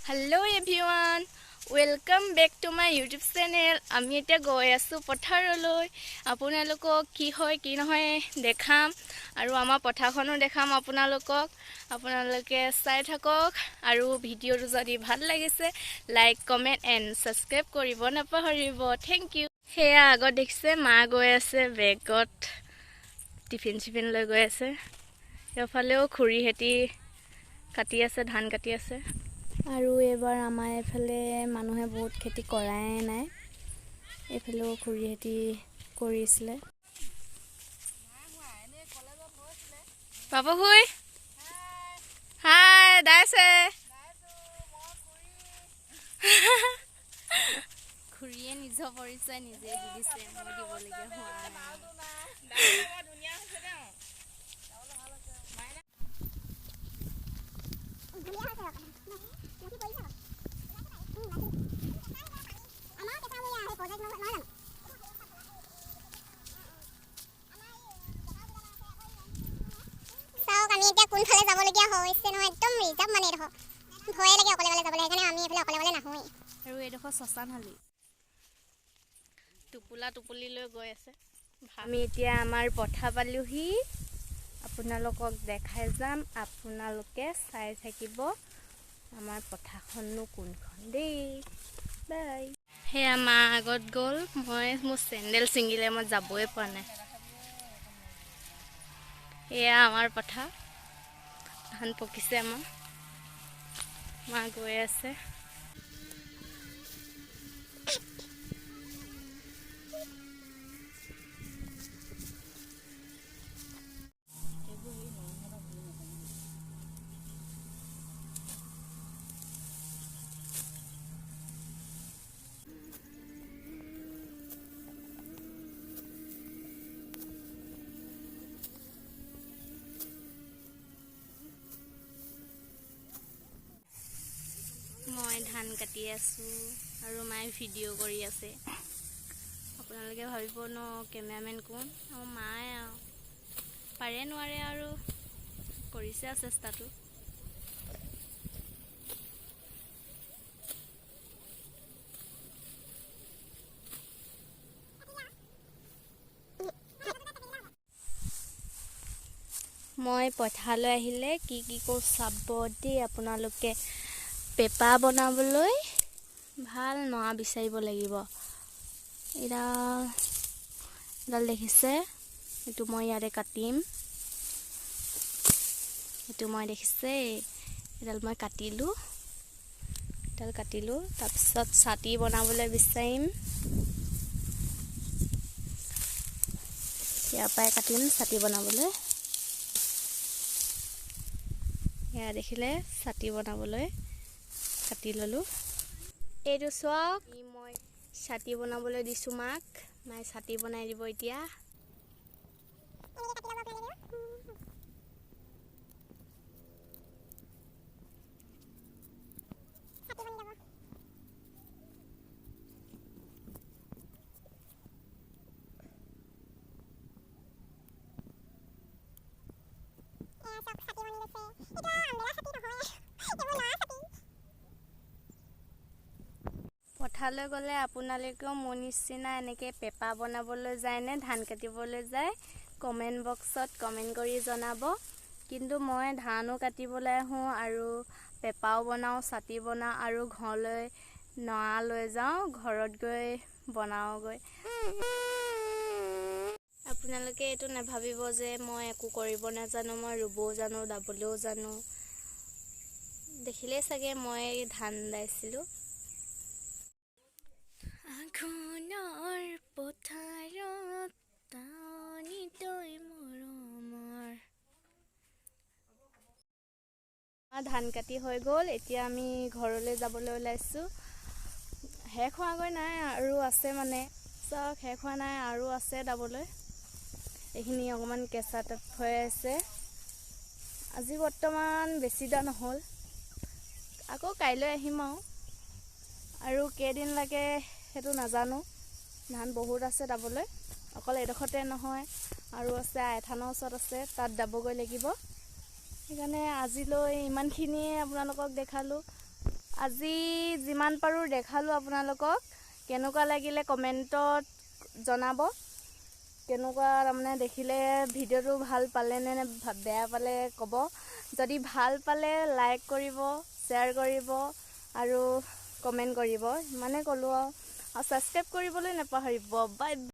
Hello everyone, welcome back to my YouTube channel. আমি এতিয়া গৈ আছো পথাৰলৈ। আপোনালোকক কি হয় কি নহয় দেখাম আৰু আমাৰ পথাৰখনো দেখাম আপোনালোকক। আপোনালোকে চাই থাকক আৰু ভিডিঅ'টো যদি ভাল লাগিছে লাইক কমেন্ট এণ্ড সাবস্ক্ৰাইব কৰিব নাপাহৰিব। Thank you. হেয়া আগত দেখিছে মা গৈ আছে বেগত টিফিন লৈ গৈ আছে। এফালেও খুৰীহেতি কাটি আছে ধান কাটি আছে। আৰু এবাৰ আমাৰ এফালে মানুহে বহুত খেতি কৰাই নাই, এফালেও খুৰীহেতি কৰিছিলে। বাবু হুই হাই দাইছে খুৰীয়ে নিজৰ পৰিচয় নিজে দি দিছে, মই দিবলগীয়া হোৱা নাই। আমি এতিয়া কোনফালে যাবলগীয়া হৈছে নহয়, একদম ৰিজাৰ্ভ মানে এডোখৰ ভয়ে লাগে অকলে অকলে যাবলৈ, সেইকাৰণে আমি এইফালে অকলে অকলে নাহোৱেই। আৰু এডোখৰ শ্মশানশালী টোপোলি লৈ গৈ আছে। আমি এতিয়া আমাৰ পথাৰ পালোহি, আপোনালোকক দেখাই যাম, আপোনালোকে চাই থাকিব আমাৰ পথাৰখননো কোনখন দেই। বাই। সেয়া মা আগত গ'ল, মোৰ চেণ্ডেল ছিঙিলে, মই যাবই পৰা নাই। এয়া আমাৰ পথাৰ, ধান পকিছে আমাৰ, মা গৈ আছে। মই ধান কাটি আছোঁ আৰু মায়ে ভিডিঅ' কৰি আছে। আপোনালোকে ভাবিব ন কেমেৰামেন কোন, আৰু মায়ে আৰু পাৰে নোৱাৰে আৰু কৰিছে আৰু চেষ্টাটো। মই পথাৰলৈ আহিলে কি কৰোঁ চাব দেই আপোনালোকে। পেপা বনাবলৈ ভাল নৰা বিচাৰিব লাগিব। এডাল দেখিছে, এইটো মই ইয়াতে কাটিম, এইটো মই দেখিছে এডাল মই কাটিলোঁ, তাৰপিছত ছাতি বনাবলৈ বিচাৰিম, ইয়াৰ পৰাই কাটিম ছাতি বনাবলৈ। এয়া দেখিলে ছাতি বনাবলৈ কাটি ল'লোঁ। এইটো চাওক, মই ছাতি বনাবলৈ দিছোঁ মাক, মায়ে ছাতি বনাই দিব এতিয়া। পথাৰলৈ গ'লে আপোনালোকেও মোৰ নিচিনা এনেকৈ পেপা বনাবলৈ যায় নে ধান কাটিবলৈ যায়, কমেণ্ট বক্সত কমেণ্ট কৰি জনাব। কিন্তু মই ধানো কাটিবলৈ আহোঁ আৰু পেপাও বনাওঁ, ছাতি বনাওঁ আৰু ঘৰলৈ নৰা লৈ যাওঁ, ঘৰত গৈ বনাওঁগৈ। আপোনালোকে এইটো নাভাবিব যে মই একো কৰিব নাজানো, মই ৰুবও জানো, দাবলৈও জানো। দেখিলেই চাগে মই ধান দাইছিলোঁ। আঘোণৰ পথাৰত টানি তই মৰমৰ। ধান কাটি হৈ গ'ল, এতিয়া আমি ঘৰলৈ যাবলৈ ওলাইছোঁ। শেষ হোৱাগৈ নাই, আৰু আছে মানে চাওক, শেষ হোৱা নাই আৰু আছে দাবলৈ। এইখিনি অকণমান কেঁচা টাইপ হৈ আছে। আজি বৰ্তমান বেছি দা নহ'ল, আকৌ কাইলৈ আহিম আৰু কেইদিন লাগে সেইটো নাজানো। ধান বহুত আছে দাবলৈ, অকল এডোখৰতে নহয়, আৰু আছে আইথানৰ ওচৰত আছে, তাত দাবগৈ লাগিব। সেইকাৰণে আজিলৈ ইমানখিনিয়ে আপোনালোকক দেখালোঁ। আজি যিমান পাৰোঁ দেখালোঁ আপোনালোকক। কেনেকুৱা লাগিলে কমেণ্টত জনাব। কেনেকুৱা তাৰমানে দেখিলে ভিডিঅ'টো ভাল পালে নে বেয়া পালে ক'ব। যদি ভাল পালে লাইক কৰিব, শ্বেয়াৰ কৰিব আৰু কমেণ্ট কৰিব। ইমানে ক'লোঁ আৰু ছাবস্ক্ৰাইব কৰিবলৈ নাপাহৰিব। বাই।